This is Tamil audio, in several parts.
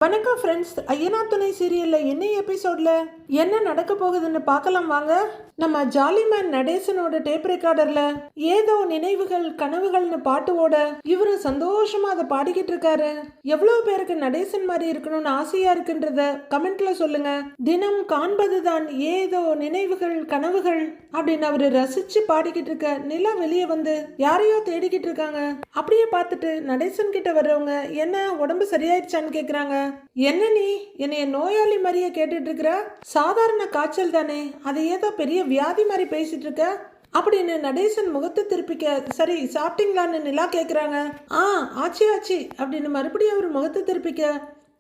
வணக்கம் ஃப்ரெண்ட்ஸ். ஐயனா துணை சீரியலில் என்ன எபிசோடில் என்ன நடக்க போகுதுன்னு பார்க்கலாம் வாங்க. நம்ம ஜாலிமேன் நடேசனோட டேப் ரெக்கார்டரில் ஏதோ நினைவுகள் கனவுகள்னு பாட்டுவோட இவரு சந்தோஷமா அதை பாடிக்கிட்டு இருக்காரு. எவ்வளோ பேருக்கு நடேசன் மாதிரி இருக்கணும்னு ஆசையா இருக்குன்றத கமெண்ட்ல சொல்லுங்க. தினம் காண்பதுதான் ஏதோ நினைவுகள் கனவுகள் அப்படின்னு அவரு ரசிச்சு பாடிக்கிட்டு இருக்க நிலா வெளியே வந்து யாரையோ தேடிக்கிட்டு இருக்காங்க. அப்படியே பார்த்துட்டு நடேசன் கிட்ட வர்றவங்க என்ன உடம்பு சரியாயிடுச்சான்னு கேக்குறாங்க. என்ன நீ என்னைய நோயாளி மாதிரியே கேட்டுட்டு இருக்கிற? சாதாரண காய்ச்சல் தானே, அதை ஏதோ பெரிய வியாதி மாதிரி பேசிட்டு இருக்க அப்படின்னு நடேசன் முகத்தை திருப்பிக்க. சரி சாப்பிட்டீங்களான்னு நிலா கேக்குறாங்க. ஆச்சி ஆச்சி அப்படின்னு மறுபடியும் அவர் முகத்தை திருப்பிக்க.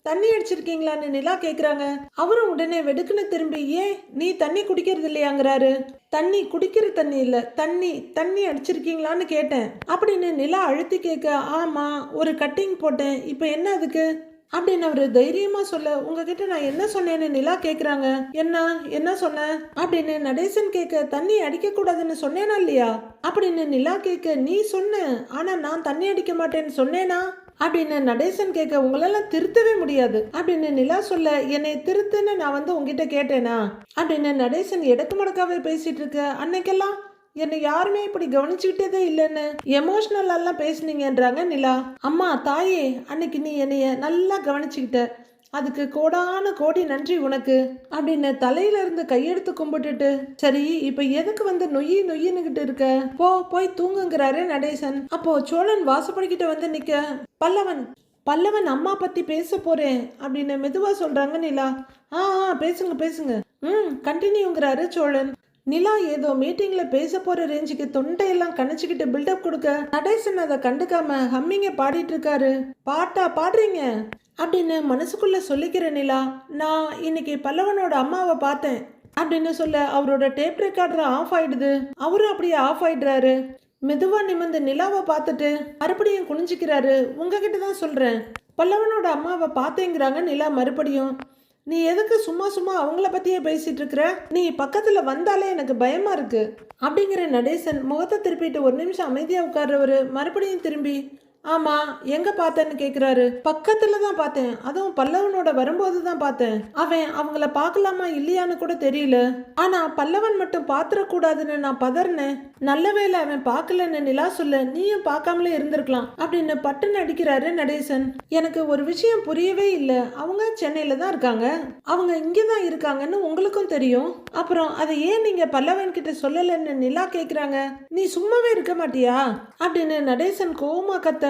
தண்ணி அடிச்சிருக்கீங்களான்னு நிலா கேக்குறாங்க. அவரும் உடனே வெடுக்குன்னு திரும்பி ஏன் நீ தண்ணி குடிக்கிறது இல்லையாங்கிறாரு. தண்ணி குடிக்கிற தண்ணி இல்ல, தண்ணி அடிச்சிருக்கீங்களான்னு கேட்டேன் அப்படின்னு நிலா அழுத்தி கேட்க. ஆமா ஒரு கட்டிங் போட்டேன், இப்ப என்ன அதுக்கு அப்படின்னு அவரு தைரியமா சொல்ல. உங்ககிட்ட நான் என்ன சொன்னேன்னு நிலா கேக்குறாங்க. என்ன சொன்ன அப்படின்னு நடேசன் கேட்க. தண்ணி அடிக்க கூடாதுன்னு சொன்னேனா இல்லையா அப்படின்னு நிலா கேட்க. நீ சொன்ன, ஆனா நான் தண்ணி அடிக்க மாட்டேன்னு சொன்னேனா அப்படின்னு நடேசன் கேட்க. உங்களெல்லாம் திருத்தவே முடியாது அப்படின்னு நிலா சொல்ல. என்னை திருத்துன்னு நான் வந்து உங்ககிட்ட கேட்டேனா அப்படின்னு நடேசன் எடக்கு மடக்காவே பேசிட்டு இருக்க. அன்னைக்கெல்லாம் என்னை யாருமே இப்படி கவனிச்சுக்கிட்டதே இல்லைன்னு எமோஷனல்லாம் பேசுனீங்கன்றாங்க நிலா. அம்மா தாயே, அன்னைக்கு நீ என்னைய நல்லா கவனிச்சுக்கிட்ட, அதுக்கு கோடான கோடி நன்றி உனக்கு அப்படின்னு தலையில இருந்து கையெடுத்து கும்பிட்டுட்டு, சரி இப்ப எதுக்கு வந்து நொய்யின்னுகிட்டு இருக்க, போய் தூங்குங்கிறாரு நடேசன். அப்போ சோழன் வாசப்படிக்கிட்ட வந்து நிக்க. பல்லவன் அம்மா பத்தி பேச போறேன் அப்படின்னு மெதுவா சொல்றாங்க நிலா. பேசுங்க கண்டினியூங்கிறாரு சோழன். நிலா ஏதோ மீட்டிங்ல பேச போற ரேஞ்சுக்கு தொண்டையெல்லாம் கணச்சுக்கிட்டு பில்டப் கொடுக்க நடேசன் அதை கண்டுக்காம ஹம்மிங்க பாடிட்டு இருக்காரு. பாட்டா பாடுறீங்க அப்படின்னு மனசுக்குள்ள சொல்லிக்கிற நிலா. நான் இன்னைக்கு பல்லவனோட அம்மாவை பார்த்தேன் அப்படின்னு சொல்ல அவரோட டேப் ரெக்கார்டர் ஆஃப் ஆயிடுது. அவரும் அப்படியே ஆஃப் ஆயிடுறாரு. மெதுவா நிமிர்ந்து நிலாவை பார்த்துட்டு மறுபடியும் குனிஞ்சிக்கிறாரு. உங்ககிட்ட தான் சொல்றேன், பல்லவனோட அம்மாவை பார்த்தேங்கிறாங்க நிலா மறுபடியும். நீ எதுக்கு சும்மா அவங்கள பத்தியே பேசிட்டு இருக்கிற? நீ பக்கத்துல வந்தாலே எனக்கு பயமா இருக்கு அப்படிங்கிற நடேசன் முகத்தை திருப்பிட்டு ஒரு நிமிஷம் அமைதியா உட்கார்றவரு மறுபடியும் திரும்பி ஆமா எங்க பார்த்தேன்னு கேக்குறாரு. பக்கத்துல தான் பார்த்தேன், அதுவும் பல்லவனோட வரும்போது தான் பார்த்தேன். அவன் அவங்கள பார்க்கலாமா இல்லையான்னு கூட தெரியல, ஆனா பல்லவன் மட்டும் பாத்திரக்கூடாதுன்னு நான் பதறினேன். நல்ல வேளை அவன் பார்க்கலன்னு நிலா சொல்ல. நீயும் பார்க்காமலே இருந்திருக்கலாம் அப்படின்னு பட்டுன்னு அடிக்கிறாரு நடேசன். எனக்கு ஒரு விஷயம் புரியவே இல்லை. அவங்க சென்னையில தான் இருக்காங்க, அவங்க இங்கதான் இருக்காங்கன்னு உங்களுக்கும் தெரியும், அப்புறம் அதை ஏன் நீங்க பல்லவன் கிட்ட சொல்லலன்னு நிலா கேக்குறாங்க. நீ சும்மாவே இருக்க மாட்டியா அப்படின்னு நடேசன் கோவமா கத்த.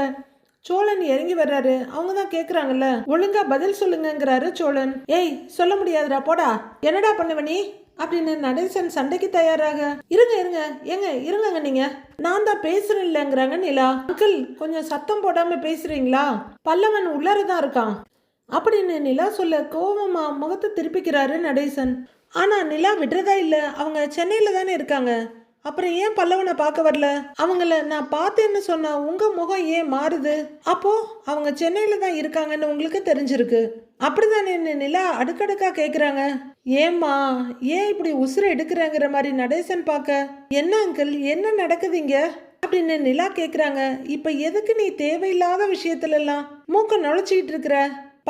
சோழன் இறங்கி வர்றாரு. அவங்க தான் கேக்குறாங்கல்ல, ஒழுங்கா பதில் சொல்லுங்கிறாரு சோழன். ஏய் சொல்ல முடியாதுடா போடா, என்னடா பண்ணுவ நீ அப்படின்னு நடேசன் சண்டைக்கு தயாராக. இருங்க நீங்க, நான் தான் பேசுறேன் இல்லைங்கிறாங்க நிலா. அங்கிள் கொஞ்சம் சத்தம் போடாம பேசுறீங்களா, பல்லவன் உள்ளரதான் இருக்கான் அப்படின்னு நிலா சொல்ல. கோவமா முகத்தை திருப்பிக்கிறாரு நடேசன். ஆனா நிலா விடுறதா இல்ல, அவங்க சென்னையில தானே இருக்காங்க, அப்புறம் ஏன் பல்லவனை பார்க்க வரல? அவங்கள நான் பார்த்தேன்னு சொன்னா உங்க முகம் ஏன் மாறுது? அப்போ அவங்க சென்னையில தான் இருக்காங்கன்னு உங்களுக்கு தெரிஞ்சிருக்கு அப்படிதானே நிலா அடுக்கடுக்கா கேக்குறாங்க. ஏம்மா ஏன் இப்படி உசுரை எடுக்கிறங்கிற மாதிரி நடேசன் பார்க்க. என்ன அங்கிள் என்ன நடக்குதுங்க அப்படின்னு நிலா கேக்குறாங்க. இப்ப எதுக்கு நீ தேவையில்லாத விஷயத்துல எல்லாம் மூக்க நுழைச்சிக்கிட்டு இருக்கிற?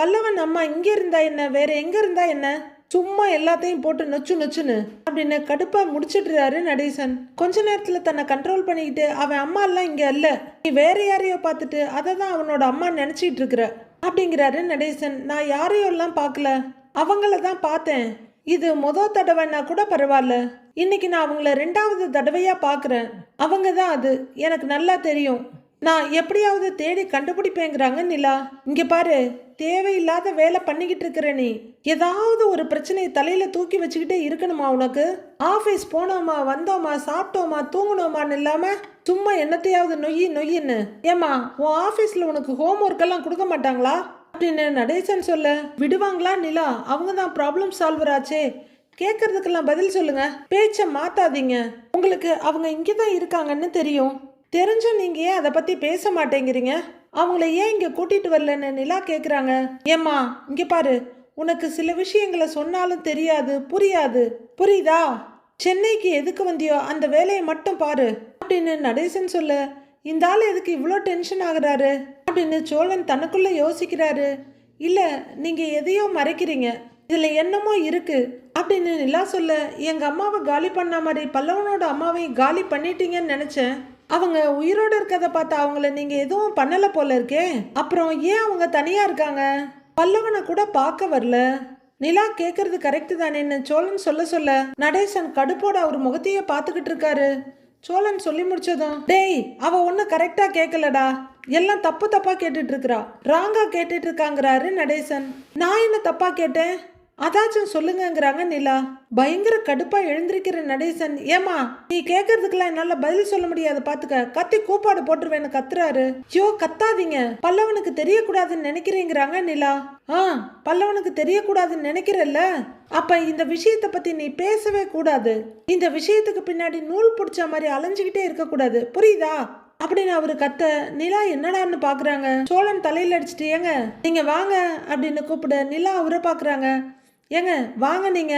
பல்லவன் அம்மா இங்க இருந்தா என்ன, வேற எங்க இருந்தா என்ன, சும்மா எல்லாத்தையும் போட்டு நொச்சுன்னு அப்படின்னு கடுப்பா முடிச்சிடுறாரு நடேசன். கொஞ்ச நேரத்துல தன்னை கண்ட்ரோல் பண்ணிக்கிட்டு, அவன் அம்மா எல்லாம் இங்க அல்ல, நீ வேற யாரையோ பார்த்துட்டு அதை தான் அவனோட அம்மா நினைச்சிட்டு இருக்கிற அப்படிங்கிறாரு நடேசன். நான் யாரையோ எல்லாம் பார்க்கல, அவங்கள தான் பார்த்தேன். இது முதல் தடவைன்னா கூட பரவாயில்ல, இன்னைக்கு நான் அவங்கள 2வது தடவையா பாக்குறேன். அவங்க தான் அது எனக்கு நல்லா தெரியும், நான் எப்படியாவது தேடி கண்டுபிடிப்பேங்கிறாங்க நிலா. இங்க பாரு, தேவையில்லாத வேலை பண்ணிக்கிட்டு இருக்கிற நீ ஏதாவது ஒரு பிரச்சனையை தலையில தூக்கி வச்சுக்கிட்டே இருக்கணுமா உனக்கு? ஆபீஸ் போனோமா வந்தோமா சாப்பிட்டோமா தூங்கினோமான்னு இல்லாம சும்மா என்னத்தையாவது நொய்யின்னு. ஏமா உன் ஆபீஸ்ல உனக்கு ஹோம் ஒர்க் எல்லாம் கொடுக்க மாட்டாங்களா அப்படின்னு நடேசன் சொல்ல. விடுவாங்களா நிலா, அவங்க தான் ப்ராப்ளம் சால்வர் ஆச்சே, கேட்கறதுக்கெல்லாம் பதில் சொல்லுங்க, பேச்ச மாத்தாதீங்க. உங்களுக்கு அவங்க இங்கதான் இருக்காங்கன்னு தெரியும், தெரிஞ்சும் நீங்க ஏன் அதை பத்தி பேச மாட்டேங்கிறீங்க? அவங்கள ஏன் இங்க கூட்டிட்டு வரலன்னு நிலா கேக்குறாங்க. ஏம்மா இங்க பாரு, உனக்கு சில விஷயங்களை சொன்னாலும் தெரியாது புரியாது, புரியுதா? சென்னைக்கு எதுக்கு வந்தியோ அந்த வேலையை மட்டும் பாரு அப்படின்னு நடேசன் சொல்ல. இந்த ஆள் எதுக்கு இவ்வளோ டென்ஷன் ஆகுறாரு அப்படின்னு சோழன் தனக்குள்ள யோசிக்கிறாரு. இல்ல நீங்க எதையோ மறைக்கிறீங்க, இதுல என்னமோ இருக்கு அப்படின்னு நிலா சொல்ல, எங்க அம்மாவை காலி பண்ண மாதிரி பல்லவனோட அம்மாவையும் காலி பண்ணிட்டீங்கன்னு நினைச்சேன். அவங்க உயிரோட இருக்கதை பார்த்தா அவங்கள நீங்க எதுவும் பண்ணல போல இருக்கே. அப்புறம் ஏன் அவங்க தனியா இருக்காங்க? பல்லவனை கூட பார்க்க வரல. நிலா கேக்குறது கரெக்ட் தானேன்னு சோழன் சொல்ல சொல்ல நடேசன் கடுப்போட அவர் முகத்தையே பார்த்துக்கிட்டு இருக்காரு. சோழன் சொல்லி முடிச்சதும், டேய் அவ ஒன்னும் கரெக்டா கேட்கலடா, எல்லாம் தப்பு தப்பா கேட்டுட்டு இருக்கிறா, ராங்கா கேட்டுட்டு இருக்காங்கிறாரு நடேசன். நான் என்ன தப்பா கேட்டேன்? அதாச்சும் சொல்லுங்கங்கிறாங்க நிலா. பயங்கர கடுப்பா எழுந்திருக்கிற நடேசன், ஏமா நீ கேட்கறதுக்கெல்லாம் என்னால பதில் சொல்ல முடியாது பாத்துக்க, கத்தி கூப்பாடு போட்டுருவேன்னு கத்துறாரு. ஐயோ கத்தாதீங்க, பல்லவனுக்கு தெரியக்கூடாதுன்னு நினைக்கிறேங்கிறாங்க நிலா. பல்லவனுக்கு தெரியக்கூடாதுன்னு நினைக்கிறல்ல, அப்ப இந்த விஷயத்த பத்தி நீ பேசவே கூடாது. இந்த விஷயத்துக்கு பின்னாடி நூல் பிடிச்ச மாதிரி அலைஞ்சுக்கிட்டே இருக்க கூடாது, புரியுதா அப்படின்னு அவரு கத்த. நிலா என்னடான்னு பாக்குறாங்க. சோழன் தலையில அடிச்சுட்டு, ஏங்க நீங்க வாங்க அப்படின்னு கூப்பிட நிலா அவரை பாக்குறாங்க. ஏங்க வாங்க நீங்க,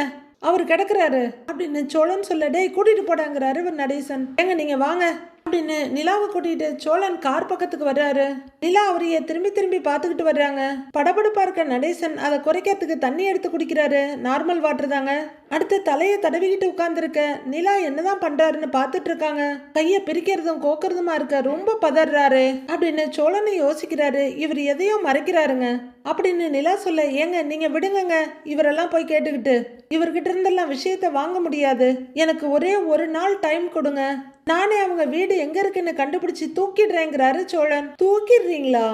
அவர் கிடக்குறாரு அப்படின்னு சோழன் சொல்ல, டேய் கூட்டிட்டு போடாங்கிறாரு இவர் நடேசன். ஏங்க நீங்க வாங்க அப்படின்னு நிலாவை கூட்டிட்டு சோழன் கார் பக்கத்துக்கு வர்றாரு. நிலா அவரைய திரும்பி திரும்பி பார்த்துக்கிட்டு வர்றாங்க. படபடுப்பா இருக்க நடேசன் அதை குறைக்கிறதுக்கு தண்ணி எடுத்து குடிக்கிறாரு. நார்மல் வாட்டர் தாங்க. அடுத்து தலையை தடவிக்கிட்டு உட்கார்ந்துருக்க நிலா என்னதான் பண்றாருன்னு பார்த்துட்டு இருக்காங்க. கையை பிரிக்கிறதும் கோக்குறதுமா இருக்க, ரொம்ப பதறாரு அப்படின்னு சோழனை யோசிக்கிறாரு. இவர் எதையோ மறைக்கிறாருங்க அப்படின்னு நிலா சொல்ல, ஏங்க நீங்க விடுங்கங்க, இவரெல்லாம் போய் கேட்டுக்கிட்டு இவர்கிட்ட இருந்தெல்லாம் விஷயத்த வாங்க முடியாது. எனக்கு ஒரே ஒரு நாள் டைம் கொடுங்க, நானே அவங்க வீடு எங்க இருக்குன்னு கண்டுபிடிச்சு தூக்கிடுறேங்கிறாரு சோழன். தூக்கிடுறீங்களா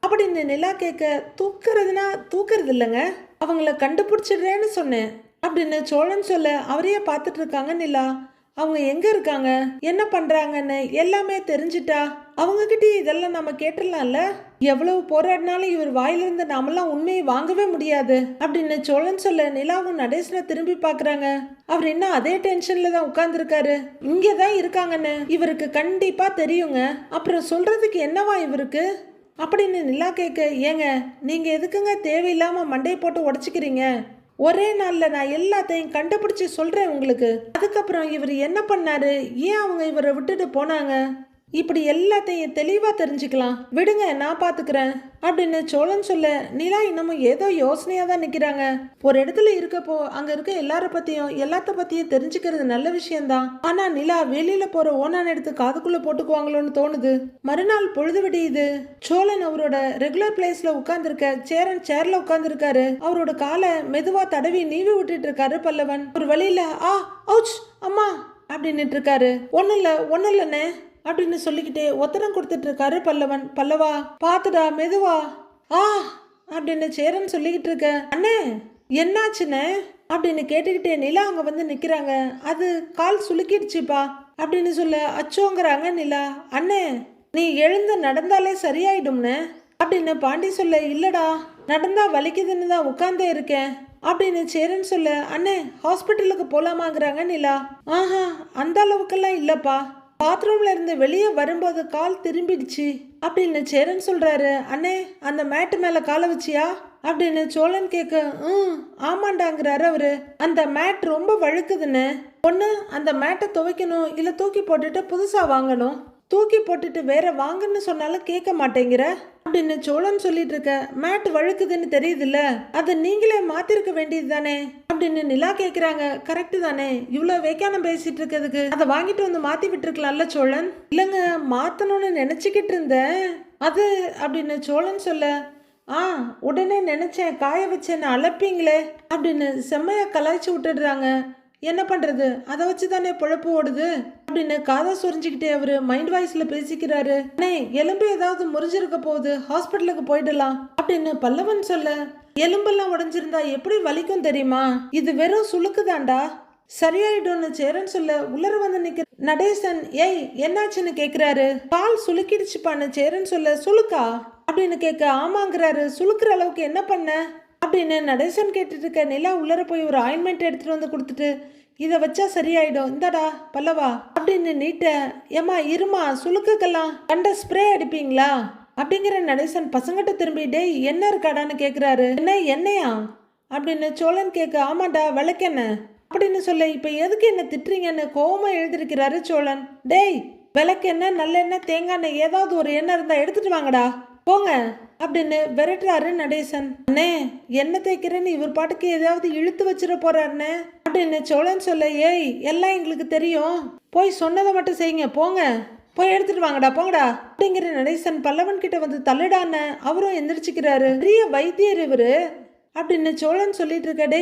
அப்படின்னு நிலா கேட்க, தூக்குறதுனா தூக்குறது இல்லைங்க, அவங்கள கண்டுபிடிச்சிடுறேன்னு சொன்னேன் அப்படின்னு சோழன் சொல்ல, அவரையே பார்த்துட்டு இருக்காங்க நிலா. அவங்க எங்க இருக்காங்க, என்ன பண்றாங்கன்னு எல்லாமே தெரிஞ்சிட்டா அவங்க கிட்ட இதெல்லாம் நம்ம கேட்டுடலாம்ல. எவ்வளவு போராடினாலும் இவர் வாயிலிருந்து நாமெல்லாம் உண்மையை வாங்கவே முடியாது அப்படின்னு சோழன் சொல்ல, நிலாவும் நடேசனை திரும்பி பாக்குறாங்க. அவர் என்ன அதே டென்ஷன்ல தான் உட்கார்ந்து இருக்காரு. இங்கதான் இருக்காங்கன்னு இவருக்கு கண்டிப்பா தெரியுங்க, அப்புறம் சொல்றதுக்கு என்னவா இவருக்கு அப்படின்னு நிலா கேட்க, ஏங்க நீங்க எதுக்குங்க தேவையில்லாம மண்டையை போட்டு உடச்சிக்கிறீங்க, ஒரே நாள்ல நான் எல்லாத்தையும் கண்டுபிடிச்சு சொல்றேன் உங்களுக்கு. அதுக்கப்புறம் இவர் என்ன பண்ணாரு, ஏன் அவங்க இவரை விட்டுட்டு போனாங்க, இப்படி எல்லாத்தையும் தெளிவா தெரிஞ்சுக்கலாம், விடுங்க நான் பாத்துக்கிறேன் அப்படின்னு சோழன் சொல்ல, நிலா இன்னமும் ஏதோ யோசனையா தான் நிக்கிறாங்க. ஒரு இடத்துல இருக்கப்போ அங்க இருக்க எல்லாத்த பத்தியும் தெரிஞ்சுக்கிறது நல்ல விஷயம்தான். ஆனா நிலா வெளியில போற ஓனான் எடுத்து காதுக்குள்ள போட்டுக்குவாங்களோன்னு தோணுது. மறுநாள் பொழுது விடியுது. சோழன் அவரோட ரெகுலர் பிளேஸ்ல உட்கார்ந்துருக்க சேர்ல உட்கார்ந்துருக்காரு. அவரோட காலை மெதுவா தடவி நீவி விட்டுட்டு இருக்காரு பல்லவன். ஒரு வழியில அவுச் அம்மா அப்படின்னுட்டு இருக்காரு. ஒன்னும் இல்லண்ணே அப்படின்னு சொல்லிக்கிட்டே ஒத்தடம் கொடுத்துட்டு இருக்காரு பல்லவன். பல்லவா பாத்துடா மெதுவா அப்படின்னு சேரன் சொல்லிக்கிட்டு இருக்க. அண்ணே என்னாச்சுண்ணே அப்படின்னு கேட்டுக்கிட்டே நிலா அங்க வந்து நிக்கிறாங்க. அது கால் சுலுக்கிடுச்சுப்பா அப்படின்னு சொல்ல, அச்சோங்கிறாங்க நிலா. அண்ணே நீ எழுந்து நடந்தாலே சரியாயிடும்னு அப்படின்னு பாண்டி சொல்ல, இல்லடா நடந்தா வலிக்குதுன்னு தான் உட்கார்ந்தே இருக்கேன் அப்படின்னு சேரன் சொல்ல, அண்ணே ஹாஸ்பிட்டலுக்கு போலாமாங்கிறாங்க நிலா. அந்த அளவுக்கெல்லாம் இல்லப்பா, பாத்ரூம்ல இருந்து வெளியே வரும்போது கால் திரும்பிடுச்சு அப்படின்னு சேரன் சொல்றாரு. அண்ணே அந்த மேட்டு மேல காலை வச்சியா அப்படின்னு சோழன் கேட்க, ஆமாண்டாங்கிறாரு அவரு. அந்த மேட் ரொம்ப வழுக்குதுன்னு, ஒண்ணு அந்த மேட்டை துவைக்கணும், இல்ல தூக்கி போட்டுட்டு புதுசா வாங்கணும், தூக்கி போட்டுட்டு வேற வாங்கன்னு சொன்னாலும் கேட்க மாட்டேங்கிற அப்படின்னு சோழன் சொல்லிட்டு இருக்க. மேட் வழுக்குதுன்னு தெரியுதுல்ல, அதை நீங்களே மாத்திருக்க வேண்டியது தானே அப்படின்னு நிலா கேக்குறாங்க. கரெக்ட் தானே, இவ்வளவு வேக்கானம் பேசிட்டு இருக்கிறதுக்கு அதை வாங்கிட்டு வந்து மாத்தி விட்டுருக்கலாம்ல சோழன். இல்லைங்க மாத்தணும்னு நினைச்சுக்கிட்டு இருந்தேன் அது அப்படின்னு சோழன் சொல்ல, உடனே நினைச்சேன் காய வச்சேன்னு அலப்பீங்களே அப்படின்னு செம்மையா கலாய்ச்சி விட்டுடுறாங்க. என்ன பண்றது, அதை வச்சுதானே பொழப்பு ஓடுது அப்படின்னு காதை சொரிஞ்சுக்கிட்டே அவரு மைண்ட் வாய்ஸ்ல பேசிக்கிறாரு. அண்ணே எலும்பு ஏதாவது முறிஞ்சிருக்க போகுது, ஹாஸ்பிட்டலுக்கு போயிடலாம் அப்படின்னு பல்லவன் சொல்ல, எலும்பெல்லாம் உடைஞ்சிருந்தா எப்படி வலிக்கும் தெரியுமா, இது வெறும் சுளுக்குதாண்டா, சரியாயிடும்னு சேரன் சொல்ல, உள்ளர வந்து நிக்க நடேசன் ஏய் என்னாச்சுன்னு கேக்குறாரு. கால் சுளுக்கிடுச்சுப்பான்னு சேரன் சொல்ல, சுளுக்கா அப்படின்னு கேட்க, ஆமாங்கிறாரு. சுளுக்குற அளவுக்கு என்ன பண்ண அப்படின்னு நடேசன் கேட்டுட்டு இருக்க. நிலா உள்ளர போய் ஒரு ஆயின்மெண்ட் எடுத்துட்டு வந்து கொடுத்துட்டு, இதை வச்சா சரியாயிடும், இந்தடா பல்லவா அப்படின்னு நீட்ட. ஏமா இருமா, சுளுக்குக்கெல்லாம் கண்ட ஸ்ப்ரே அடிப்பீங்களா அப்படிங்கிற நடேசன் பசங்கிட்ட திரும்பி, டேய் என்ன இருக்காடான்னு கேக்குறாரு. என்ன எண்ணெயா அப்படின்னு சோழன் கேட்க, ஆமாண்டா விளக்கெண்ணெய் அப்படின்னு சொல்ல, இப்ப எதுக்கு என்ன திட்டுறீங்கன்னு கோவமா எழுதிருக்கிறாரு சோழன். டேய் விளக்கெண்ணெய் நல்லெண்ணெய் தேங்காய் எண்ணெய் ஏதாவது ஒரு எண்ணெய் இருந்தா எடுத்துட்டு வாங்கடா போங்க அப்படின்னு விரட்டுறாரு நடேசன். அண்ணே என்ன தேய்க்கிறேன்னு இவர் பாட்டுக்கு ஏதாவது இழுத்து வச்சிட போறாருன்னு அப்படின்னு சோழன் சொல்ல, ஏய் எல்லாம் எங்களுக்கு தெரியும், போய் சொன்னதை மட்டும் செய்யுங்க, போங்க போய் எடுத்துட்டு வாங்கடா போங்கடா அப்படிங்கிற நடேசன் பல்லவன் கிட்ட வந்து தள்ளுடான்னு அவரும் எந்திரிச்சுக்கிறாரு. பெரிய வைத்தியர் இவரு அப்படின்னு சோழன் சொல்லிட்டு இருக்க. டே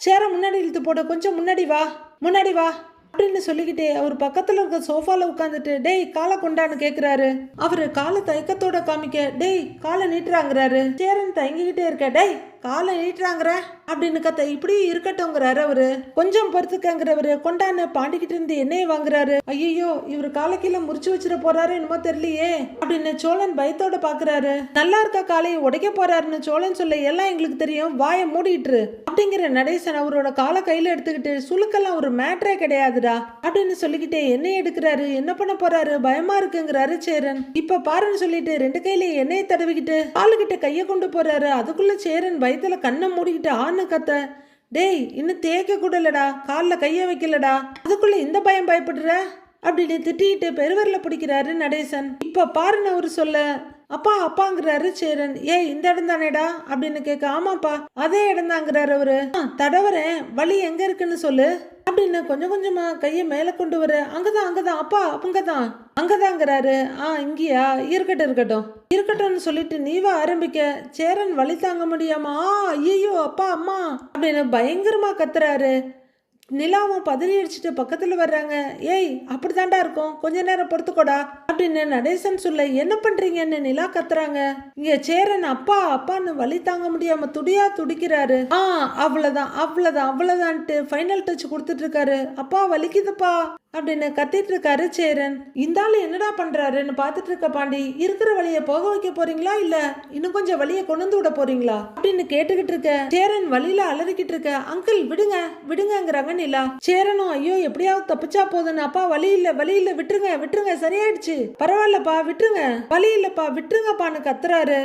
சேரா முன்னாடி இழுத்து போட, கொஞ்சம் முன்னாடி வா அப்படின்னு சொல்லிக்கிட்டே அவர் பக்கத்துல இருக்க சோஃபால உட்காந்துட்டு டேய் காலை கொண்டான்னு கேக்குறாரு. அவரு காலை தயக்கத்தோட காமிக்க, டேய் காலை நீட்டுறாங்கிறாரு. சேரன் தயங்கிக்கிட்டே இருக்க. டேய் காலை நீட்டுறாங்கிற அப்படின்னு கத்த. இப்படி இருக்கட்டும்ங்கிறாரு அவரு. கொஞ்சம் பொறுத்துக்கங்கிறவரு கொண்டான்னு பாண்டிக்கிட்டு இருந்து எண்ணெயை வாங்குறாரு. ஐயோ இவர் காலை கீழே முறிச்சு வச்சிட போறாரு என்னமோ தெரியலையே அப்படின்னு சோழன் பயத்தோட பாக்குறாரு. நல்லா இருக்க காலையை உடைக்க போறாருன்னு சோழன் சொல்ல, எல்லாம் எங்களுக்கு தெரியும், வாயை மூடிட்டு அப்படிங்கிற நடேசன் அவரோட காலை கையில எடுத்துக்கிட்டு, சுளுக்கெல்லாம் ஒரு மேட்ரே கிடையாதுடா அப்படின்னு சொல்லிக்கிட்டே எண்ணெய் எடுக்கிறாரு. என்ன பண்ண போறாரு, பயமா இருக்குங்கிறாரு சேரன். இப்ப பாருன்னு சொல்லிட்டு ரெண்டு கையில எண்ணெயை தடவிக்கிட்டு காலுகிட்ட கைய கொண்டு போறாரு. அதுக்குள்ள சேரன் பயத்துல கண்ணை மூடிக்கிட்டு ஆன்னு கத்த. டேய் இன்னும் தேய்க்க கூட இல்லடா, காலில் கைய வைக்கலடா, அதுக்குள்ள இந்த பயம் பயப்படுற அப்படின்னு திட்டிக்கிட்டு பெருவரில பிடிக்கிறாரு நடேசன். இப்ப பாருன்னு அவரு சொல்ல, அப்பாங்கிறாரு சேரன். ஏய் இந்த இடம் தானேடா அப்படின்னு கேட்க. ஆமாப்பா அதே இடம் தாங்கிறாரு அவரு. தடவரேன், வலி எங்க இருக்குன்னு சொல்லு அப்படின்னு கொஞ்சம் கொஞ்சமா கைய மேல கொண்டு வர. அங்கதான் அப்பா அங்கதாங்கிறாரு. இங்கேயா, இருக்கட்டும்னு சொல்லிட்டு நீவா ஆரம்பிக்க. சேரன் வலி தாங்க முடியாம ஐயோ அப்பா அம்மா அப்படின்னு பயங்கரமா கத்துறாரு. நிலாவும் பதறி அடிச்சுட்டு பக்கத்துல வர்றாங்க. ஏய் அப்படிதாண்டா இருக்கும், கொஞ்ச நேரம் பொறுத்துக்கோடா அப்படின்னு நடேசன் சொல்ல, என்ன பண்றீங்கன்னு நிலா கத்துறாங்க. இங்க சேரன் அப்பான்னு வலி தாங்க முடியாம துடிக்கிறாரு. அவ்வளவுதான்ட்டு ஃபைனல் டச் கொடுத்துட்டு இருக்காரு. அப்பா வலிக்குதுப்பா அப்படின்னு கத்திட்டு இருக்காரு சேரன். இந்த ஆளு என்னடா பண்றாருன்னு பாத்துட்டு இருக்க பாண்டி, இருக்கிற வழிய போக வைக்க போறீங்களா இல்ல இன்னும் கொஞ்சம் வழிய கொண்டு விட போறீங்களா அப்படின்னு கேட்டுக்கிட்டு இருக்க. சேரன் வழியில அலறிக்கிட்டு இருக்க. அங்கிள் விடுங்கிறாங்க நிலா. சேரனும் ஐயோ எப்படியாவது தப்பிச்சா போதுன்னு, அப்பா வழி இல்ல விட்டுருங்க சரியாயிடுச்சு, பரவாயில்லப்பா விட்டுருங்க, வழி இல்லப்பா விட்டுருங்கப்பான்னு கத்துறாரு.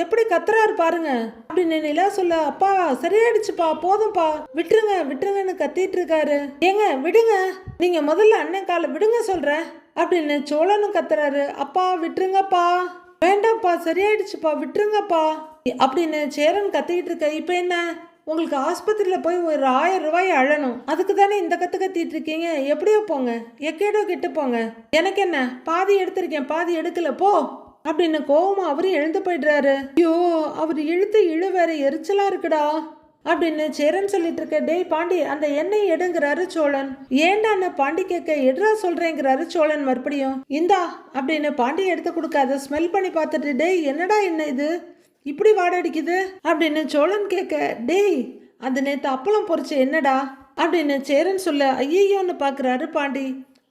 எப்படி கத்துறாரு பாருங்க அப்படின்னு நிலா சொல்ல, அப்பா சரியாயிடுச்சுப்பா போதும்பா விட்டுருங்கன்னு கத்திட்டு இருக்காரு. ஏங்க விடுங்க, நீங்க முதல்ல அண்ணன் காலை விடுங்க சொல்றேன் அப்படின்னு சோழனும் கத்துறாரு. அப்பா விட்டுருங்கப்பா, வேண்டாம்ப்பா சரியாயிடுச்சுப்பா விட்டுருங்கப்பா அப்படின்னு சேரன் கத்திக்கிட்டு இருக்க. இப்ப என்ன உங்களுக்கு ஆஸ்பத்திரியில போய் ஒரு 1000 ரூபாய் அழணும், அதுக்கு தானே இந்த கத்திட்டு இருக்கீங்க, எப்படியோ போங்க, எக்கேடோ கெட்டு போங்க, எனக்கு என்ன பாதி எடுத்திருக்கேன் பாதி எடுக்கல போ அப்படின்னு கோவமா அவரு எழுந்து போயிடுறாரு. ஐயோ அவர் இழு வேற எரிச்சலா இருக்குடா அப்படின்னு சேரன் சொல்லிட்டு இருக்க. டேய் பாண்டி அந்த எண்ணெய் எடுங்கிறாரு சோழன். ஏண்டான்னு பாண்டி கேட்க, எடுறா சொல்றேங்கிறாரு சோழன் மறுபடியும். இந்தா அப்படின்னு பாண்டி எடுத்து கொடுக்க. அதை ஸ்மெல் பண்ணி பார்த்துட்டு, டேய் என்னடா என்ன இது இப்படி வாடடிக்குது அப்படின்னு சோழன் கேட்க. டேய் அந்த நேத்து அப்பளம் பொரிச்ச என்னடா அப்படின்னு சேரன் சொல்ல. ஐயோன்னு பாக்குறாரு பாண்டி.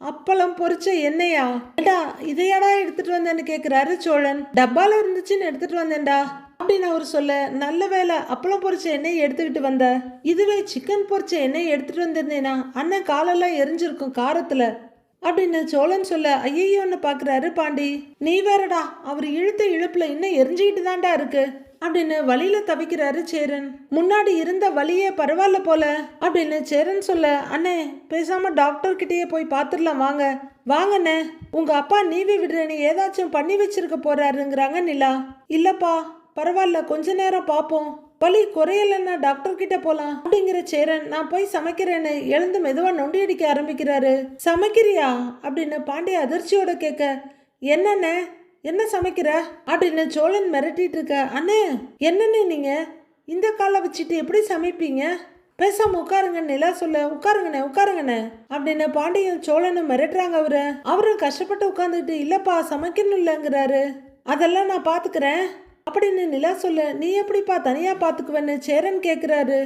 அப்பளம் பொரிச்ச எண்ணெயா, ஏடா இதையாடா எடுத்துட்டு வந்தேன்னு கேக்குறாரு சோழன். டப்பால இருந்துச்சுன்னு எடுத்துட்டு வந்தேன்டா அப்படின்னு அவர் சொல்ல. நல்ல வேலை அப்பளம் பொரிச்ச எண்ணெய் எடுத்துக்கிட்டு வந்த, இதுவே சிக்கன் பொரிச்ச எண்ணெய் எடுத்துட்டு வந்திருந்தேனா அண்ணன் காலெல்லாம் எரிஞ்சிருக்கும் காரத்துல அப்படின்னு சோழன் சொல்ல. ஐயோன்னு பாக்குறாரு பாண்டி. நீ வேறடா, அவர் இழுத்த இழுப்புல இன்னும் எரிஞ்சுக்கிட்டு தான்டா இருக்கு அப்படின்னு வழியில தவிக்கிறாரு சேரன். முன்னாடி இருந்த வழியே பரவாயில்ல போல அப்படின்னு சேரன் சொல்ல. அண்ணே பேசாம டாக்டர் கிட்டயே போய் பாத்துடலாம் வாங்கண்ணே, உங்க அப்பா நீவி விடுறேன்னு ஏதாச்சும் பண்ணி வச்சிருக்க போறாருங்கிறாங்க நிலா. இல்லப்பா பரவாயில்ல கொஞ்ச நேரம் பாப்போம், வலி குறையலன்னா டாக்டர் கிட்ட போலாம் அப்படிங்கிற சேரன். நான் போய் சமைக்கிறேன்னு எழுந்து மெதுவா நொண்டி அடிக்க ஆரம்பிக்கிறாரு. சமைக்கிறியா அப்படின்னு பாண்டிய அதிர்ச்சியோட கேட்க. என்னண்ணே என்ன சமைக்கிற அப்படின்னு சோழன் மிரட்டிட்டு இருக்க. அண்ணே என்னண்ணே நீங்க இந்த காலை வச்சுட்டு எப்படி சமைப்பீங்க, பேசாம உட்காருங்கன்னு நிலா சொல்ல. உட்காருங்கண்ணே அப்படின்னு பாண்டியும் சோழனும் மிரட்டுறாங்க. அவரும் கஷ்டப்பட்டு உட்காந்துக்கிட்டு இல்லப்பா சமைக்கணும் இல்லைங்கிறாரு. அதெல்லாம் நான் பாத்துக்கிறேன் அப்படின்னு நிலா சொல்ல. நீ எப்படிப்பா தனியா பாத்துக்குவேன்னு சேரன் கேக்குறாரு.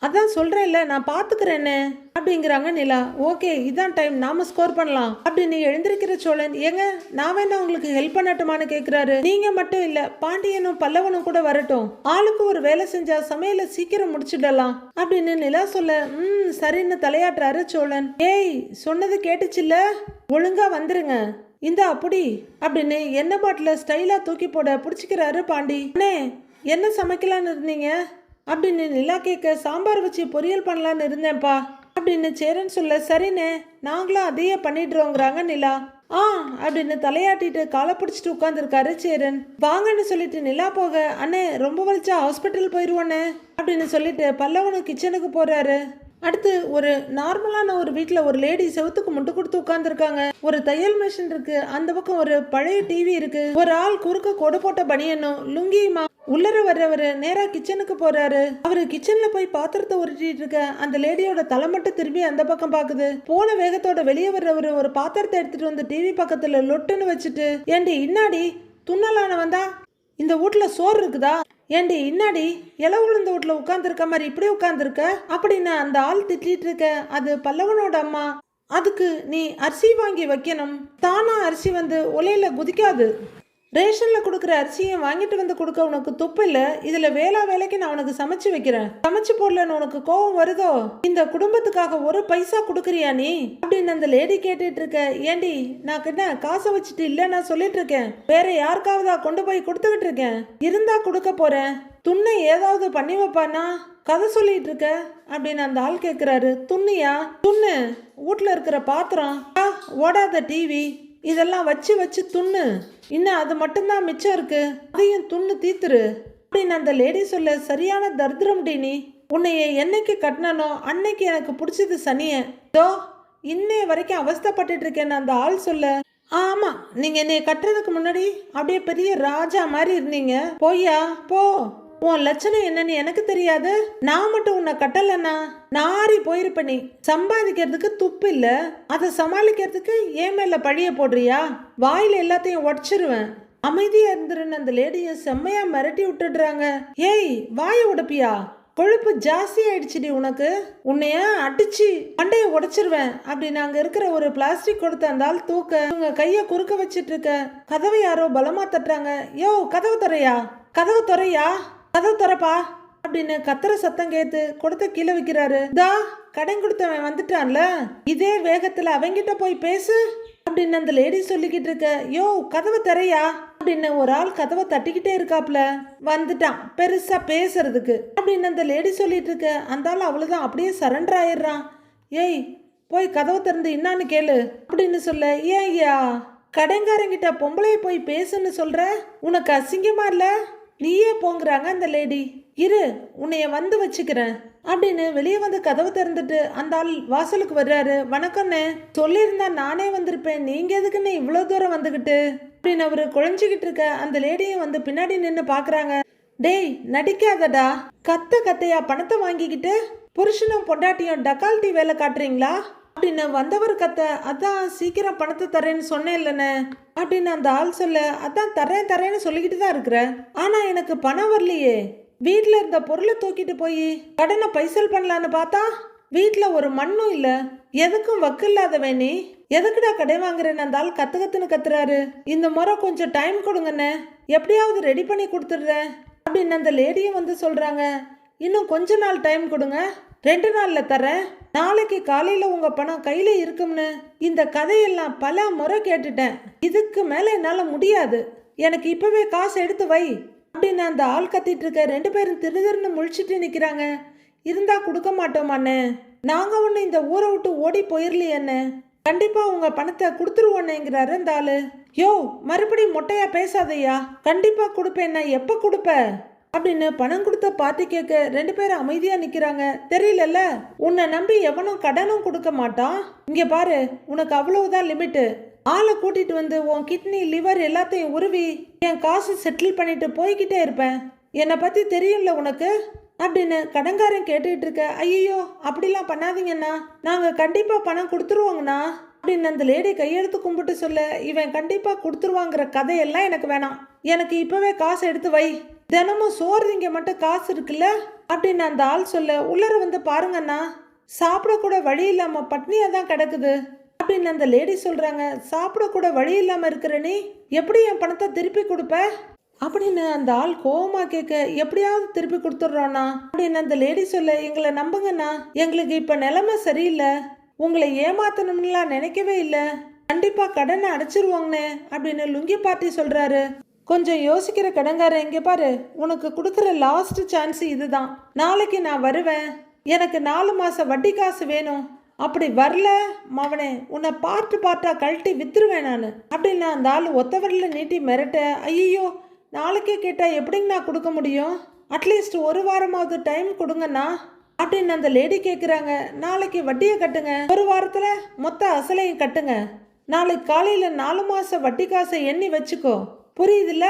அதான் சொல்றேன்ல நான் பாத்துக்கிறேன்னு அப்படிங்கிறாங்க நிலா. ஓகே இதான் டைம், நாம ஸ்கோர் பண்ணலாம் அப்படின்னு எழுந்திருக்கிற சோழன். ஏங்க நான் வேணா உங்களுக்கு ஹெல்ப் பண்ணட்டுமான்னு கேக்குறாரு. நீங்க மட்டும் இல்ல பாண்டியனும் பல்லவனும் கூட வரட்டும், ஆளுக்கு ஒரு வேலை செஞ்சா சமையல சீக்கிரம் முடிச்சிடலாம் அப்படின்னு நிலா சொல்ல. சரின்னு தலையாட்டுறாரு சோழன். ஏய் சொன்னது கேட்டுச்சுல்ல, ஒழுங்கா வந்துருங்க, இந்த அப்படி அப்படின்னு எண்ணெய் பாட்டில ஸ்டைலா தூக்கி போட பிடிச்சிக்கிறாரு பாண்டி. அண்ணே என்ன சமைக்கலான்னு இருந்தீங்க அப்படின்னு நிலா கேட்க. சாம்பார் வச்சு பொரியல் பண்ணலான்னு இருந்தேன்ப்பா அப்படின்னு சேரன் சொல்ல. சரிண்ணே நாங்களும் அதையே பண்ணிடுறோங்கிறாங்க நிலா. ஆ அப்படின்னு தலையாட்டிட்டு காலை பிடிச்சிட்டு உட்காந்துருக்காரு சேரன். வாங்கன்னு சொல்லிட்டு நிலா போக, அண்ணே ரொம்ப வலிச்சா ஹாஸ்பிட்டல் போயிடுவோண்ணே அப்படின்னு சொல்லிட்டு பல்லவனும் கிச்சனுக்கு போறாரு. அடுத்து ஒரு நார்மலான ஒரு வீட்டில் ஒரு லேடி செவுத்துக்கு முட்டு கொடுத்து உட்காந்துருக்காங்க. ஒரு தையல் மிஷின் இருக்கு, அந்த பக்கம் ஒரு பழைய டிவி இருக்கு. ஒரு ஆள் குறுக்க கொடை போட்ட பனியனும் லுங்கியுமா உள்ளர வர்றவரு நேரா கிச்சனுக்கு போறாரு. அவரு கிச்சன்ல போய் பாத்திரத்தை உருட்டிட்டு இருக்க அந்த லேடியோட தலை மட்டும் திரும்பி அந்த பக்கம் பாக்குது. போன வேகத்தோட வெளியே வர்றவரு ஒரு பாத்திரத்தை எடுத்துட்டு வந்து டிவி பக்கத்துல லொட்டுன்னு வச்சுட்டு, ஏண்டி இன்னாடி துண்ணலான வந்தா இந்த வீட்டுல சோறு இருக்குதா, ஏண்டி இன்னாடி இலை உளுந்த வீட்டுல உட்கார்ந்துருக்க மாதிரி இப்படி உட்கார்ந்துருக்க அப்படின்னு அந்த ஆள் திட்டிட்டு இருக்க. அது பல்லவனோட அம்மா. அதுக்கு நீ அரிசி வாங்கி வைக்கணும், தானா அரிசி வந்து ஒலையில குதிக்காது. ரேஷன்ல கொடுக்குற அரிசியை வாங்கிட்டு வந்து கொடுக்க உனக்கு துப்பு இல்ல. இதுல வேலைக்கு நான் உனக்கு சமைச்சு வைக்கிறேன், சமைச்சு போடலன்னு உனக்கு கோவம் வருதோ? இந்த குடும்பத்துக்காக ஒரு பைசா கொடுக்குறியா நீ அப்படின்னு அந்த லேடி கேட்டுட்டு இருக்க. ஏண்டி நான் கிட்ட காசை வச்சுட்டு இல்ல நான் சொல்லிட்டு இருக்கேன், வேற யாருக்காவதா கொண்டு போய் கொடுத்துக்கிட்டு இருக்கேன், இருந்தா கொடுக்க போறேன், துண்ணை ஏதாவது பண்ணி வைப்பானா கதை சொல்லிட்டு இருக்க அப்படின்னு அந்த ஆள் கேட்குறாரு. துண்ணியா? துண்ணு வீட்டில் இருக்கிற பாத்திரம், ஓடாத டிவி, இதெல்லாம் வச்சு வச்சு துண்ணு, இன்னும் அது மட்டும்தான் மிச்சம் இருக்கு, அதையும் துண்ணு தீத்துரு அப்படின்னு அந்த லேடி சொல்ல. சரியான தரித்திரம் நீ, உன்னைய என்னைக்கு கட்டினோ அன்னைக்கு எனக்கு பிடிச்சது சனிய, தோ இன்னைய வரைக்கும் அவஸ்தப்பட்டுட்டு இருக்கேன்னு அந்த ஆள் சொல்ல. ஆமா, நீங்க என்னைய கட்டுறதுக்கு முன்னாடி அப்படியே பெரிய ராஜா மாதிரி இருந்தீங்க, போய்யா போ, உன் லட்சணம் என்னன்னு எனக்கு தெரியாது, நான் மட்டும் உன்னை கட்டலன்னா நாரி போயிருப்ப, நீ சம்பாதிக்கிறதுக்கு துப்பு இல்ல, அதை சமாளிக்கிறதுக்கு ஏன் மேல பழிய போடுறியா, வாயில எல்லாத்தையும் உடச்சிருவேன், அமைதியா இருந்துருன்னு அந்த லேடிய செம்மையா மிரட்டி விட்டுடுறாங்க. ஏய் வாய உடப்பியா, கொழுப்பு ஜாஸ்தி ஆயிடுச்சுடி உனக்கு, உன்னைய அடிச்சு மண்டைய உடைச்சிருவேன் அப்படின்னு அங்க இருக்கிற ஒரு பிளாஸ்டிக் கொடுத்த அந்த ஆள் தூக்க உங்க கைய குறுக்க வச்சிட்டு இருக்க. கதவை யாரோ பலமா தட்டுறாங்க. யோ கதவு துறையா, கதவு துறையா, கதவு துறப்பா அப்படின்னு கத்துற சத்தம் கேத்து கொடுத்த கீழே வைக்கிறாரு. தா கடன் கொடுத்தவன் வந்துட்டான்ல, இதே வேகத்துல அவங்கிட்ட போய் பேசு அப்படின்னு அந்த லேடி சொல்லிக்கிட்டு இருக்க. யோ கதவை திறையா அப்படின்னு ஒரு ஆள் கதவை தட்டிக்கிட்டே இருக்காப்ல. வந்துட்டான் பெருசா பேசுறதுக்கு அப்படின்னு அந்த லேடி சொல்லிட்டு இருக்க. அந்த ஆள் அவ்வளவுதான் அப்படியே சரண்டர் ஆயிடுறான். ஏய் போய் கதவை திறந்து என்னான்னு கேளு அப்படின்னு சொல்ல. ஏன் ஐயா கடைங்காரங்கிட்ட பொம்பளைய போய் பேசுன்னு சொல்ற, உனக்கு அசிங்கமா இல்ல, நீயே போங்கிறாங்க அந்த லேடி. இரு உன்னைய வந்து வச்சுக்கிறேன் அப்படின்னு வெளியே வந்து கதவு திறந்துட்டு அந்த ஆள் வாசலுக்கு வர்றாரு. வணக்கம்னு சொல்லியிருந்தா நானே வந்திருப்பேன், நீங்க எதுக்குன்னு இவ்வளவு தூரம் வந்துகிட்டு அப்படின்னு அவரு குழஞ்சிக்கிட்டு இருக்க. அந்த லேடியும் வந்து பின்னாடி நின்று பாக்குறாங்க. டேய் நடிக்காதடா, கத்தையா பணத்தை வாங்கிக்கிட்டு புருஷனும் பொண்டாட்டியும் டக்கால்ட்டி வேலை காட்டுறீங்களா அப்படின்னு வந்தவர் கத்த. அதான் சீக்கிரம் பணத்தை தரேன்னு சொன்னேன் இல்லைன்னு அப்படின்னு அந்த ஆள் சொல்ல. அதான் தரேன்னு சொல்லிக்கிட்டு தான் இருக்கிற, ஆனா எனக்கு பணம் வரலையே, வீட்டில் இருந்த பொருளை தூக்கிட்டு போய் கடனை பைசல் பண்ணலான்னு பார்த்தா வீட்டில் ஒரு மண்ணும் இல்லை, எதுக்கும் வக்கு இல்லாதவன் நீ எதுக்குடா கடை வாங்குறேன்னு அந்த ஆள் கத்துன்னு கத்துறாரு. இந்த முறை கொஞ்சம் டைம் கொடுங்கண்ணே, எப்படியாவது ரெடி பண்ணி கொடுத்துடுறேன் அப்படின்னு அந்த லேடியும் வந்து சொல்றாங்க. இன்னும் கொஞ்ச நாள் டைம் கொடுங்க, 2 நாள்ல தரேன், நாளைக்கு காலையில உங்க பணம் கையில இருக்கும்னு இந்த கதையெல்லாம் பல முறை கேட்டுட்டேன், இதுக்கு மேல என்னால முடியாது, எனக்கு இப்பவே காசு எடுத்து வை அப்படின்னு அந்த ஆள் கத்திட்டு இருக்க. 2 பேரும் திருதிருன்னு முழிச்சிட்டு நிக்கிறாங்க. இருந்தா கொடுக்க மாட்டோமாண்ணே, நாங்க ஒண்ணு இந்த ஊரை விட்டு ஓடி போயிடலையண்ணே, கண்டிப்பா உங்க பணத்தை கொடுத்துருவோன்னேங்கிறாரு அந்த ஆளு. யோ மறுபடியும் மொட்டையா பேசாதையா, கண்டிப்பா கொடுப்பேன்னா எப்ப கொடுப்ப அப்படின்னு பணம் கொடுத்த பார்த்து கேட்க 2 பேரும் அமைதியா நிக்கிறாங்க. தெரியலல்ல, உன்னை நம்பி எவனும் கடனும் கொடுக்க மாட்டான், இங்க பாரு உனக்கு அவ்வளவுதான் லிமிட்டு, ஆளை கூட்டிட்டு வந்து உன் கிட்னி லிவர் எல்லாத்தையும் உருவி என் காசு செட்டில் பண்ணிட்டு போய்கிட்டே இருப்பேன், என்னை பத்தி தெரியும்ல உனக்கு அப்படின்னு கடன்காரன் கேட்டுக்கிட்டு இருக்க. ஐயோ அப்படிலாம் பண்ணாதீங்கண்ணா, நாங்க கண்டிப்பா பணம் கொடுத்துருவோங்கண்ணா அப்படின்னு அந்த லேடி கையெடுத்து கும்பிட்டு சொல்ல. இவன் கண்டிப்பா கொடுத்துருவாங்கிற கதையெல்லாம் எனக்கு வேணாம், எனக்கு இப்பவே காசு எடுத்து வை, தினமும் சோறு திங்க மட்டும் காசு இருக்குல்ல அப்படின்னு அந்த ஆள் சொல்ல. உள்ளர வந்து பாருங்கண்ணா, சாப்பிடக்கூட வழி இல்லாம பட்னியா தான் கிடக்குது அப்படின்னு அந்த லேடி சொல்றாங்க. சாப்பிடக்கூட வழி இல்லாம இருக்கிற நீ எப்படி என் பணத்தை திருப்பி கொடுப்ப அப்படின்னு அந்த ஆள் கோவமா கேட்க. எப்படியாவது திருப்பி கொடுத்துட்றோண்ணா அப்படின்னு அந்த லேடி சொல்ல. எங்களை நம்புங்கண்ணா, எங்களுக்கு இப்ப நிலைமை சரியில்லை, உங்களை ஏமாத்தணும்லாம் நினைக்கவே இல்லை, கண்டிப்பா கடனை அடைச்சிருவாங்கண்ணே அப்படின்னு லுங்கி பார்ட்டி சொல்றாரு. கொஞ்சம் யோசிக்கிற கடங்காரன், இங்கே பாரு உனக்கு கொடுக்குற லாஸ்ட் சான்ஸ் இதுதான், நாளைக்கு நான் வருவேன், எனக்கு 4 மாசம் வட்டி காசு வேணும் அப்படி வரல மவனே உன்னை பார்ட்டா கழட்டி வித்துருவேன் நான் அப்படின்னு அந்த ஆள் ஒத்தவரில் நீட்டி மிரட்ட, ஐயோ நாளைக்கே கேட்டால் எப்படிங்க நான் கொடுக்க முடியும், அட்லீஸ்ட் ஒரு வாரமாவது டைம் கொடுங்கண்ணா அப்படின்னு அந்த லேடி கேட்குறாங்க. நாளைக்கு வட்டியை கட்டுங்க, ஒரு வாரத்தில் மொத்த அசலையும் கட்டுங்க, நாளைக்கு காலையில் 4 மாதம் வட்டி காசை எண்ணி வச்சுக்கோ, புரியுதுல்ல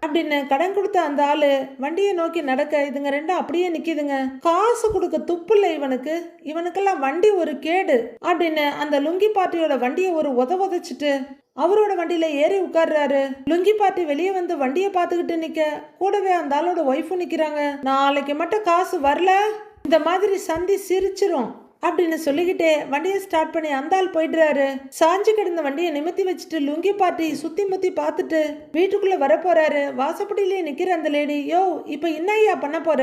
அப்படின்னு கடன் கொடுத்த அந்த ஆளு வண்டியை நோக்கி நடக்க இதுங்க ரெண்டும் அப்படியே நிக்குதுங்க. காசு கொடுக்க துப்புல இவனுக்கெல்லாம் வண்டி ஒரு கேடு அப்படின்னு அந்த லுங்கி பார்ட்டியோட வண்டியை ஒரு உதச்சிட்டு அவரோட வண்டியில ஏறி உட்கார்றாரு. லுங்கி பார்ட்டி வெளியே வந்து வண்டியை பார்த்துக்கிட்டு நிக்க, கூடவே அந்த ஆளோட ஒய்ஃபும் நிக்கிறாங்க. நாளைக்கு மட்டும் காசு வரல இந்த மாதிரி சந்தி சிரிச்சிரும் அப்படின்னு சொல்லிக்கிட்டே வண்டியை ஸ்டார்ட் பண்ணி அந்த ஆள் போயிடுறாரு. சாஞ்சு கிடந்த வண்டியை நிமித்தி வச்சுட்டு லுங்கி பார்ட்டி சுத்தி முத்தி பார்த்துட்டு வீட்டுக்குள்ள வர போறாரு. வாசப்படியிலேயே நிக்கிற அந்த லேடி, யோ இப்ப என்னையா பண்ண போற,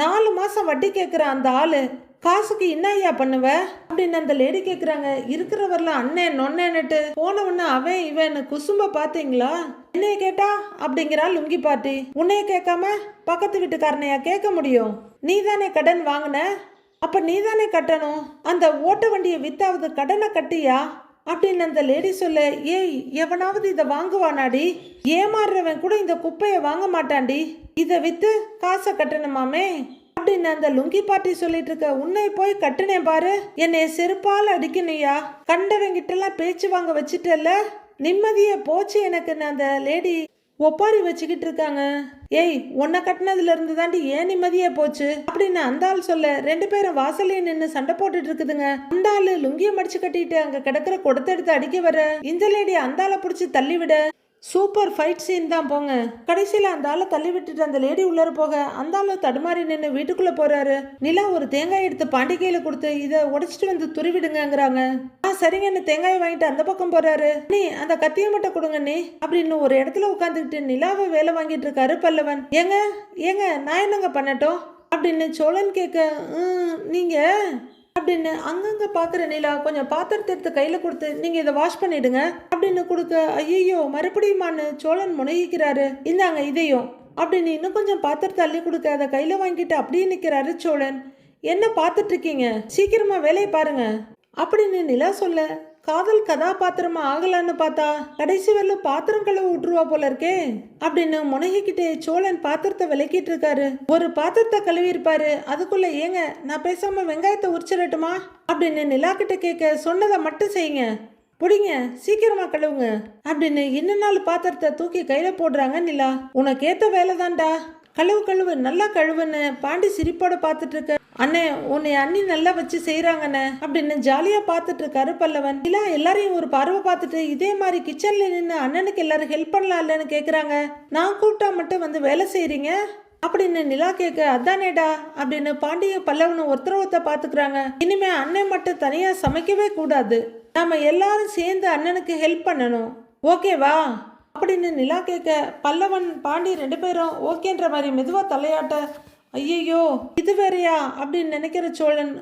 4 மாசம் வட்டி கேட்குற அந்த ஆளு காசுக்கு என்னையா பண்ணுவ அப்படின்னு அந்த லேடி கேக்குறாங்க. இருக்கிறவரெல்லாம் அண்ணே நொன்னேன்னுட்டு போனவொன்னு அவன் இவன் குசும்ப பாத்தீங்களா, என்னைய கேட்டா அப்படிங்கிறா லுங்கி பார்ட்டி. உன்னைய கேட்காம பக்கத்து வீட்டுக்காரனையா கேட்க முடியும், நீ தானே கடன் வாங்கின, அப்ப நீதானே கட்டணும், அந்த ஓட்ட வண்டியை வித்தாவது கடனை கட்டியா அப்படின்னு அந்த லேடி சொல்ல, ஏய் எவனாவது இதை வாங்குவானாடி, ஏமாறுறவன் கூட இந்த குப்பையை வாங்க மாட்டான்டி, இதை வித்து காசை கட்டணுமாமே அப்படின்னு அந்த லுங்கி பார்ட்டி சொல்லிட்டு இருக்க. உன்னை போய் கட்டுனேன் பாரு, என்னை செருப்பால் அடிக்கணையா, கண்டவங்கிட்டெல்லாம் பேச்சு வாங்க வச்சுட்டல, நிம்மதியே போச்சு எனக்குன்னு அந்த லேடி ஒப்பாரி வச்சுக்கிட்டு இருக்காங்க. ஏய் உன்னை கட்டினதுல இருந்து தாண்டி ஏன் நிம்மதியே போச்சு அப்படின்னு அந்த ஆள் சொல்ல, 2 பேரும் வாசல்லே நின்று சண்டை போட்டுட்டு இருக்குதுங்க. அந்த ஆளு லுங்கிய மடிச்சு கட்டிட்டு அங்க கிடக்குற குடத்தை எடுத்து அடிக்க வர இந்த லேடி அந்த ஆளை பிடிச்சி தள்ளி விட சூப்பர் ஃபைட் சீன் தான் போங்க. கடைசியில் அந்த ஆளை தள்ளி விட்டுட்டு அந்த லேடி உள்ளர போக அந்த ஆளு தடுமாறி நின்று வீட்டுக்குள்ள போறாரு. நிலா ஒரு தேங்காய் எடுத்து பாண்டிகையில கொடுத்து இதை உடைச்சிட்டு வந்து துருவிடுங்கிறாங்க. சரிங்கன்னு தேங்காயை வாங்கிட்டு அந்த பக்கம் போறாரு. நீ அந்த கத்தியை மட்டும் கொடுங்க நீ அப்படின்னு ஒரு இடத்துல உட்காந்துக்கிட்டு நிலாவை வேலை வாங்கிட்டு இருக்காரு பல்லவன். ஏங்க ஏங்க நான் என்னங்க பண்ணட்டும் அப்படின்னு சோழன் கேட்க, நீங்க அப்படின்னு அங்கங்க பாக்குற நிலா கொஞ்சம் பாத்திரத்தை எடுத்து கையில கொடுத்து நீங்க இதை வாஷ் பண்ணிடுங்க அப்படின்னு கொடுக்க, ஐயோ மறுபடியுமான்னு சோழன் முனகிக்கிறாரு. இந்தாங்க இதையும் அப்படின்னு இன்னும் கொஞ்சம் பாத்திரத்தை அள்ளி கொடுக்க அதை கையில வாங்கிட்டு அப்படியே நிக்கிறாரு சோழன். என்ன பார்த்துட்டு இருக்கீங்க, சீக்கிரமா வேலையை பாருங்க அப்படின்னு நிலா சொல்ல, காதல் கதாபாத்திரமா ஆகலான்னு பார்த்தா கடைசி வரல பாத்திரம் கழுவ விட்டுருவா போல இருக்கே அப்படின்னு முனகிக்கிட்டே சோழன் பாத்திரத்தை விளக்கிட்டு இருக்காரு. ஒரு பாத்திரத்தை கழுவி இருப்பாரு, அதுக்குள்ள ஏங்க நான் பேசாம வெங்காயத்தை உரிச்சிடட்டுமா அப்படின்னு நிலா கிட்ட கேட்க, சொன்னதை மட்டும் செய்யுங்க, புடிங்க சீக்கிரமா கழுவுங்க அப்படின்னு இன்னும் 4 பாத்திரத்தை தூக்கி கையில போடுறாங்க நிலா. உனக்கு ஏத்த வேலை தான்டா, கழுவு நல்லா கழுவுன்னு பாண்டி சிரிப்போட பார்த்துட்டு இருக்க. அண்ணே உன்னை அண்ணி நல்லா வச்சு செய்யறாங்கண்ணே அப்படின்னு ஜாலியா பார்த்துட்டு இருக்காரு பல்லவன். நிலா எல்லாரையும் ஒரு பார்வை பார்த்துட்டு, இதே மாதிரி கிச்சன்ல நின்று அண்ணனுக்கு எல்லாரும் ஹெல்ப் பண்ணலாம் இல்லன்னு கேக்குறாங்க, நான் கூப்பிட்டா மட்டும் வந்து வேலை செய்யறீங்க அப்படின்னு நிலா கேட்க, அதானேடா அப்படின்னு பாண்டிய பல்லவனும் ஒருத்தர பாத்துக்கிறாங்க. இனிமே அண்ணன் மட்டும் தனியா சமைக்கவே கூடாது, நாம எல்லாரும் சேர்ந்து அண்ணனுக்கு ஹெல்ப் பண்ணணும், ஓகேவா அப்படின்னு நிலா கேட்க, பல்லவன் பாண்டி 2 பேரும் ஓகேன்ற மாதிரி மெதுவா தலையாட்ட, ஐயோ இது வேறையா அப்படின்னு நினைக்கிற சோழன்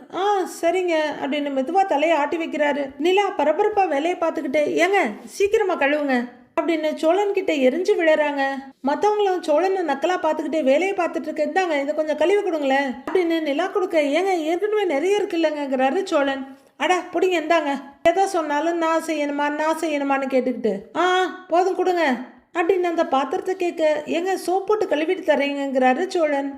சரிங்க அப்படின்னு மெதுவா தலையை ஆட்டி வைக்கிறாரு. நிலா பரபரப்பா வேலையை பார்த்துக்கிட்டே, ஏங்க சீக்கிரமா கழுவுங்க அப்படின்னு சோழன் கிட்ட எரிஞ்சு விழுறாங்க. மற்றவங்களும் சோழனை நக்கலா பார்த்துக்கிட்டே வேலையை பார்த்துட்டு இருக்க, இந்தாங்க இதை கொஞ்சம் கழுவி கொடுங்களேன் அப்படின்னு நிலா கொடுக்க, ஏங்க ஏற்கனவே நிறைய இருக்கு இல்லைங்கிறாரு சோழன். அடா பிடிங்க இந்தாங்க, எதோ சொன்னாலும் நான் செய்யணுமான்னு கேட்டுக்கிட்டு போதும் கொடுங்க அப்படின்னு அந்த பாத்திரத்தை கேட்க, ஏங்க சோப் போட்டு கழுவிட்டு தரீங்கிறாரு சோழன்.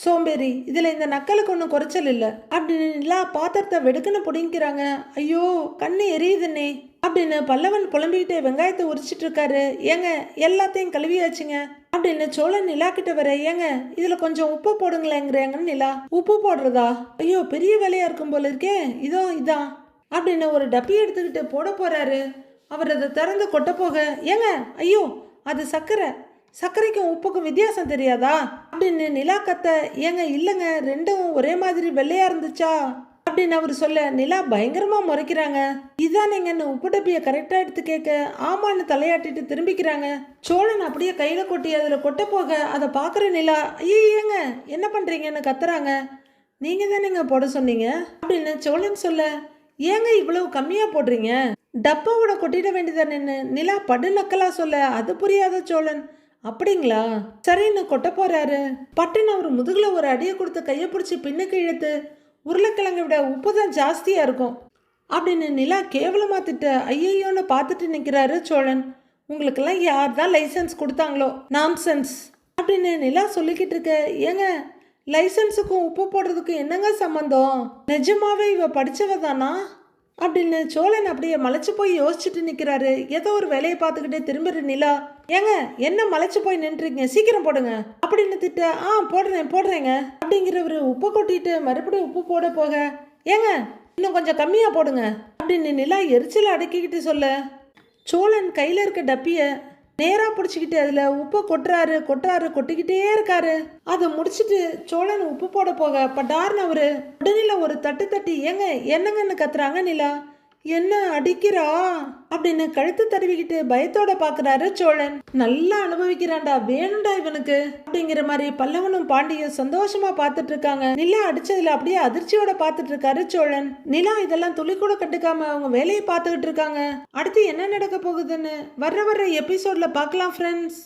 சோம்பேறி, இதுல இந்த நக்கலுக்கு ஒன்றும் குறைச்சல் இல்லை அப்படின்னு நிலா பாத்திரத்தை வெடுக்குன்னு பிடிங்கிறாங்க. ஐயோ கண்ணு எரியுதுன்னே அப்படின்னு பல்லவன் புலம்பிக்கிட்டே வெங்காயத்தை உரிச்சிட்டு இருக்காரு. ஏங்க எல்லாத்தையும் கழுவியாச்சுங்க அப்படின்னு சோழன் நிலா கிட்ட வர, ஏங்க இதுல கொஞ்சம் உப்பு போடுங்களேங்கிறாங்கன்னு நிலா. உப்பு போடுறதா, ஐயோ பெரிய வேலையா இருக்கும் போல இருக்கே, இதான் அப்படின்னு ஒரு டப்பி எடுத்துக்கிட்டு போட போறாரு. அவர் அதை திறந்து கொட்ட போக, ஏங்க ஐயோ அது சர்க்கரைக்கும் உப்புக்கும் வித்தியாசம் தெரியாதா அப்படின்னு நிலா கத்த, ஏங்க இல்லைங்க ரெண்டும் ஒரே மாதிரி வெள்ளையா இருந்துச்சா அப்படின்னு அவர் சொல்ல, நிலா பயங்கரமா முறைக்கிறாங்க. இதானேங்கன்னு உப்பு டப்பியை கரெக்டா எடுத்து கேட்க, ஆமான்னு தலையாட்டிட்டு திரும்பிக்கிறாங்க. சோழன் அப்படியே கையில கொட்டி அதுல கொட்ட போக அதை பாக்குற நிலா, ஐயங்க என்ன பண்றீங்கன்னு கத்துறாங்க. நீங்க தானேங்க போட சொன்னீங்க அப்படின்னு சோழன் சொல்ல, ஏங்க இவ்வளவு கம்மியா போடுறீங்க, டப்பாவோட கொட்டிட வேண்டியதானு நிலா படு நக்கலா சொல்ல, அது புரியாத சோழன், அப்படிங்களா சரின்னு கொட்ட போறாரு. பட்டுன்னு அவர் முதுகுல ஒரு அடியை கொடுத்து கையை பிடிச்சி பின்னுக்கு இழுத்து, உருளைக்கிழங்கை விட உப்பு தான் ஜாஸ்தியா இருக்கும், அப்படின்னு நிலா கேவலமா திட்ட ஐயையோன்னு பார்த்துட்டு நிற்கிறாரு சோழன். உங்களுக்கெல்லாம் யார் தான் லைசன்ஸ் கொடுத்தாங்களோ, நான்சென்ஸ் அப்படின்னு நிலா சொல்லிக்கிட்டு இருக்க. ஏங்க, லைசன்ஸுக்கும் உப்பு போடுறதுக்கும் என்னங்க சம்மந்தம்? நிஜமாவே இவ படிச்சவ தானா அப்படின்னு சோழன் அப்படியே மலைச்சு போய் யோசிச்சுட்டு நிற்கிறாரு. ஏதோ ஒரு வேலையை பார்த்துக்கிட்டே திரும்பிடு நிலா. ஏங்க, என்ன மலைச்சு போய் நின்றுருக்கீங்க, சீக்கிரம் போடுங்க அப்படின்னு திட்ட. போடுறேங்க அப்படிங்கிறவரு உப்பு கொட்டிட்டு மறுபடியும் உப்பு போட போக, ஏங்க இன்னும் கொஞ்சம் கம்மியாக போடுங்க அப்படின்னு நிலா எரிச்சலை அடக்கிக்கிட்டு சொல்ல, சோழன் கையில் இருக்க டப்பியை நேராக பிடிச்சிக்கிட்டு அதில் உப்பை கொட்டிக்கிட்டே இருக்காரு. அதை முடிச்சுட்டு சோழன் உப்பு போட போக பட்டார்னு அவரு உடனே ஒரு தட்டு தட்டி, ஏங்க என்னங்கன்னு கத்துறாங்க நிலா. என்ன அடிக்கிறா அப்படின்னு கழுத்து தடவிக்கிட்டு பயத்தோட பாக்குறாரு சோழன். நல்லா அனுபவிக்கிறான்டா, வேணும்டா இவனுக்கு அப்படிங்கிற மாதிரி பல்லவனும் பாண்டியும் சந்தோஷமா பார்த்துட்டு இருக்காங்க. நிலா அடிச்சதுல அப்படியே அதிர்ச்சியோட பார்த்துட்டு இருக்காரு சோழன். நிலா இதெல்லாம் துளி கூட கட்டுக்காம அவங்க வேலையை பார்த்துக்கிட்டு இருக்காங்க. அடுத்து என்ன நடக்க போகுதுன்னு வர்ற எபிசோட்ல பார்க்கலாம் ஃப்ரெண்ட்ஸ்.